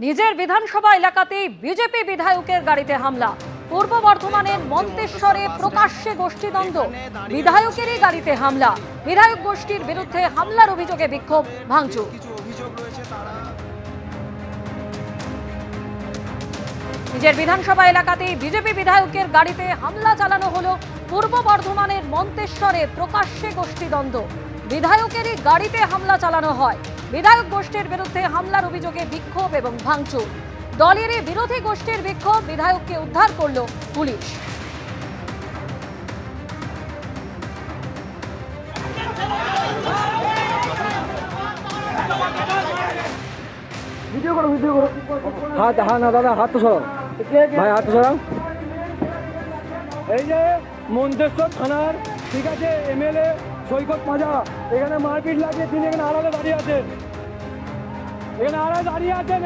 নিজের বিধানসভা এলাকাতেই বিজেপি বিধায়কের গাড়িতে হামলা। পূর্ব বর্ধমানের মন্তেশ্বরে প্রকাশ্যে গোষ্ঠীদ্বন্দ্ব, বিধায়কেরই গাড়িতে হামলা। বিধায়ক গোষ্ঠীর বিরুদ্ধে হামলার অভিযোগে বিক্ষোভ, ভাঙচুর। নিজের বিধানসভা এলাকাতেই বিজেপি বিধায়কের গাড়িতে হামলা চালানো হলো। পূর্ব বর্ধমানের মন্তেশ্বরে প্রকাশ্যে গোষ্ঠীদ্বন্দ্ব, বিধায়কেরই গাড়িতে হামলা চালানো হয়। বিধায়ক গোষ্ঠীর বিরুদ্ধে হামলার অভিযোগে বিক্ষোভ এবং ভাঙচুর। দলেরই বিরোধী গোষ্ঠীর বিক্ষোভ, বিধায়ককে উদ্ধার করল পুলিশ। ভিডিও করো হাত না দাদা, হাত তো সরাও ভাই, হাত তো সরাও। এই যে মন্তেশ্বর থানার, ঠিক আছে, এমএলএ সৈকত মাজা এখানে মারপিট লাগিয়ে তিনি এখানে আড়ালে দাঁড়িয়ে আছেন,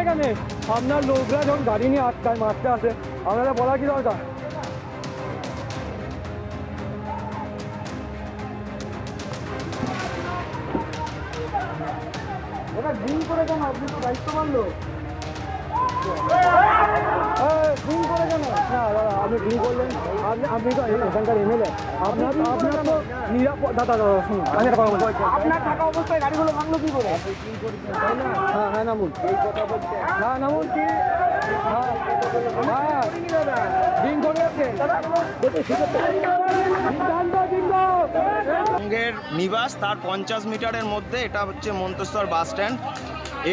এখানে আপনার লোকরা যখন গাড়ি নিয়ে আটকায় মারতে আসে, আপনারা বলা কি দরকার? ওটা ড্রিঙ্ক করে কেন? আপনি তো দায়িত্ব মানলো। ড্রিঙ্ক করে কেন? না দাদা, আপনি ড্রিঙ্ক করলেন, আপনি তো এখানকার এমএলএ, আপনার তো নিরাপদ। দাদা শুনুন, আপনার থাকা অবস্থায় গাড়িগুলো ভাঙলো কি করে? হ্যাঁ নামুন, হ্যাঁ নামুন। কি ড্রিঙ্ক করে সঙ্গের নিবাস তার 50 মিটারের মধ্যে, এটা হচ্ছে মন্তেশ্বর বাস স্ট্যান্ড।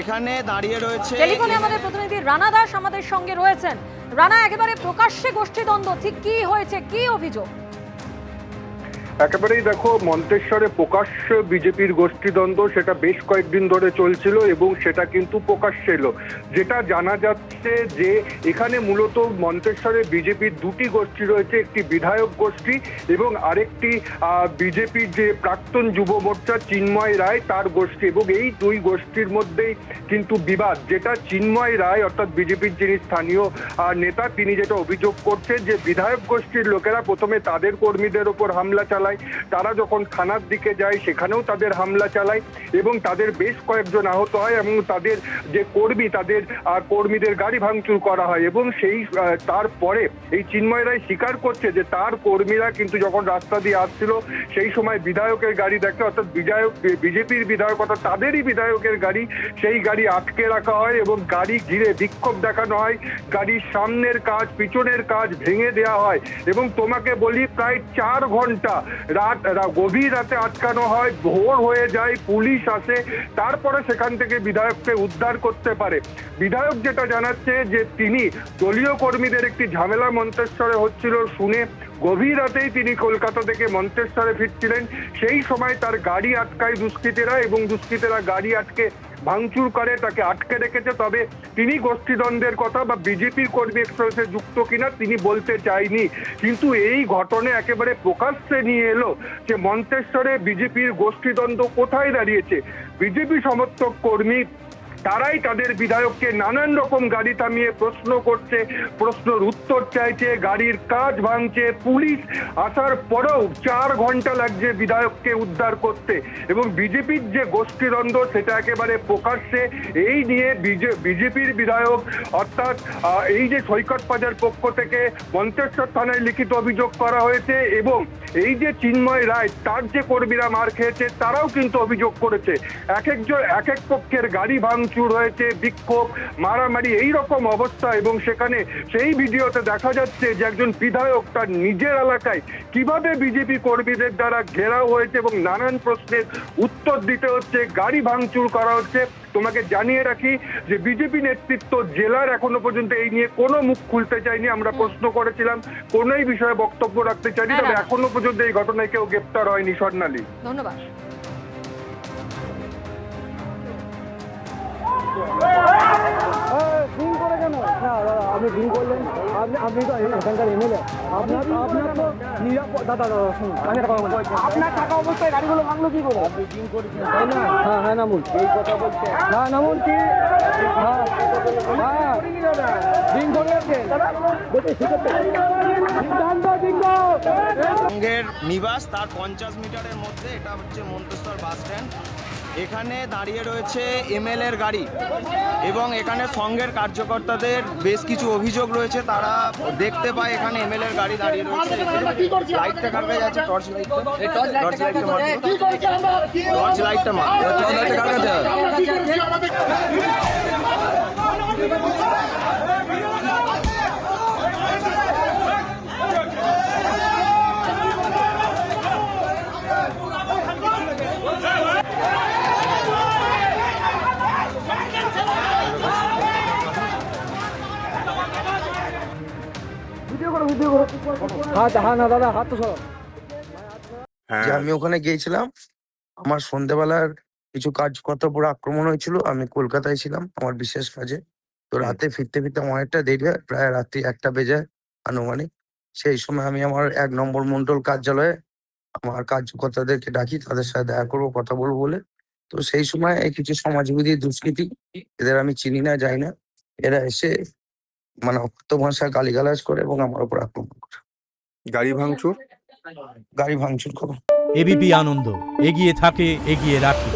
এখানে দাঁড়িয়ে রয়েছে। টেলিফোনে আমাদের প্রতিনিধি রানা দাস আমাদের সঙ্গে রয়েছেন। রানা, একেবারে প্রকাশ্যে গোষ্ঠীদ্বন্দ্ব, ঠিক কি হয়েছে, কি অভিযোগ? একেবারেই দেখো, মন্তেশ্বরে প্রকাশ্য বিজেপির গোষ্ঠীদ্বন্দ্ব সেটা বেশ কয়েকদিন ধরে চলছিল এবং সেটা কিন্তু প্রকাশ্যে এলো। যেটা জানা যাচ্ছে যে এখানে মূলত মন্তেশ্বরে বিজেপির দুটি গোষ্ঠী রয়েছে, একটি বিধায়ক গোষ্ঠী এবং আরেকটি বিজেপির যে প্রাক্তন যুব মোর্চা চিন্ময় রায় তার গোষ্ঠী, এবং এই দুই গোষ্ঠীর মধ্যেই কিন্তু বিবাদ। যেটা চিন্ময় রায় অর্থাৎ বিজেপির যিনি স্থানীয় নেতা, তিনি যেটা অভিযোগ করছেন যে বিধায়ক গোষ্ঠীর লোকেরা প্রথমে তাদের কর্মীদের ওপর হামলা চালায়, তারা যখন থানার দিকে যায় সেখানেও তাদের হামলা চালায় এবং তাদের বেশ কয়েকজন আহত হয় এবং তাদের যে কর্মী, তাদের কর্মীদের গাড়ি ভাঙচুর করা হয়। এবং সেই তারপরে এই চিন্ময় রায় স্বীকার করছে যে তার কর্মীরা কিন্তু যখন রাস্তা দিয়ে আসছিল সেই সময় বিধায়কের গাড়ি দেখে, অর্থাৎ বিজেপির বিধায়ক অর্থাৎ তাদেরই বিধায়কের গাড়ি, সেই গাড়ি আটকে রাখা হয় এবং গাড়ি ঘিরে বিক্ষোভ দেখানো হয়। গাড়ির সামনের কাজ, পিছনের কাজ ভেঙে দেওয়া হয় এবং তোমাকে বলি প্রায় 4 ঘন্টা গভীর রাতে আটকানো হয়। ভোর হয়ে যায়, পুলিশ আসে, তারপরে সেখান থেকে বিধায়ককে উদ্ধার করতে পারে। বিধায়ক যেটা জানাচ্ছে যে তিনি দলীয় কর্মীদের একটি ঝামেলা মন্তেশ্বরে হচ্ছিল শুনে গভীর রাতেই তিনি কলকাতা থেকে মন্তেশ্বরে ফিরছিলেন। সেই সময় তার গাড়ি আটকায় দুষ্কৃতীরা এবং দুষ্কৃতীরা গাড়ি আটকে ভাঙচুর করে, তাকে আটকে রেখেছে। তবে তিনি গোষ্ঠীদ্বন্দ্বের কথা বা বিজেপির কর্মী এক্সপ্রেসে যুক্ত কিনা তিনি বলতে চাইনি। কিন্তু এই ঘটনা একেবারে প্রকাশ্যে নিয়ে এলো যে মন্তেশ্বরে বিজেপির গোষ্ঠীদ্বন্দ্ব কোথায় দাঁড়িয়েছে। বিজেপি সমর্থক কর্মী তারাই তাদের বিধায়ককে নানান রকম গাড়ি থামিয়ে প্রশ্ন করছে, প্রশ্নের উত্তর চাইছে, গাড়ির কাজ ভাঙছে। পুলিশ আসার পরেও 4 ঘন্টা লাগছে বিধায়ককে উদ্ধার করতে এবং বিজেপির যে গোষ্ঠীদ্বন্দ্ব সেটা একেবারে প্রকাশ্যে। এই নিয়ে বিজেপির বিধায়ক অর্থাৎ এই যে সৈকত পাজার পক্ষ থেকে মন্তেশ্বর থানায় লিখিত অভিযোগ করা হয়েছে এবং এই যে চিন্ময় রায় তার যে কর্মীরা মার খেয়েছে তারাও কিন্তু অভিযোগ করেছে। এক এক পক্ষের গাড়ি ভাঙচুর হয়েছে, বিক্ষোভ, মারামারি, এই রকম অবস্থা। এবং সেখানে সেই ভিডিওতে দেখা যাচ্ছে যে একজন বিধায়ক তার নিজের এলাকায় কিভাবে বিজেপি কর্মীদের দ্বারা ঘেরাও হয়েছে এবং নানান প্রশ্নের উত্তর দিতে হচ্ছে, গাড়ি ভাঙচুর করা হচ্ছে। তোমাকে জানিয়ে রাখি যে বিজেপি নেতৃত্ব জেলার এখনো পর্যন্ত এই নিয়ে কোনো মুখ খুলতে চায়নি। আমরা প্রশ্ন করেছিলাম, কোনো এই বিষয়ে বক্তব্য রাখতে চাইনি, তবে এখনো পর্যন্ত এই ঘটনায় কেউ গ্রেপ্তার হয়নি। স্বর্ণালী, ধন্যবাদ। ড্রিঙ্ক করে কেন? না দাদা, আপনি ড্রিঙ্ক করলেন, আপনি তো এখানকার এমএলএ, আপনার তো নিরাপদ। দাদা শুনুন, আপনার থাকা অবস্থায় গাড়িগুলো ভাঙলো কি করে? আপনি ড্রিঙ্ক করেছেন তাই না? হ্যাঁ নামুন, এই কথা বলছে। হ্যাঁ নামুন। কি ড্রিঙ্ক করে সঙ্গের নিবাস তার 50 মিটারের মধ্যে, এটা হচ্ছে মন্তেশ্বর বাস স্ট্যান্ড। এখানে দাঁড়িয়ে রয়েছে এমএলএ এর গাড়ি এবং এখানে সংঘের কার্যকর্তাদের বেশ কিছু অভিযোগ রয়েছে। তারা দেখতে পায় এখানে এমএলএ এর গাড়ি দাঁড়িয়ে রয়েছে। লাইটটা কার কাছে আছে? টর্চ লাইটটা টর্চ লাইটটা মার। ভিডিও করো হাত না দাদা, হাত তো সরো। যে আমি ওখানে গিয়েছিলাম, আমার সন্ধ্যেবেলার কিছু কাজকর্তার উপর আক্রমণ হয়েছিল। আমি কলকাতায় ছিলাম আমার বিশেষ কাজে। তো রাতে ফিরতে ফিরতে আমার অনেকটা দেরি হয়, প্রায় রাত্রি 1টা বেজে আনুমানিক। সেই সময় আমি আমার 1 নম্বর মন্ডল কার্যালয়ে আমার কার্যকর্তাদেরকে ডাকি, তাদের সাথে দেখা করবো, কথা বলবো বলে। তো সেই সময় এই কিছু সমাজবিরোধী দুষ্কৃতী, এদের আমি চিনি না, যাই না, এরা এসে মানে অকথ্য ভাষায় গালিগালাজ করে এবং আমার উপর আক্রমণ করে, গাড়ি ভাঙচুর। গাড়ি ভাঙচুর করে। এবিপি আনন্দ, এগিয়ে থাকে, এগিয়ে রাখে।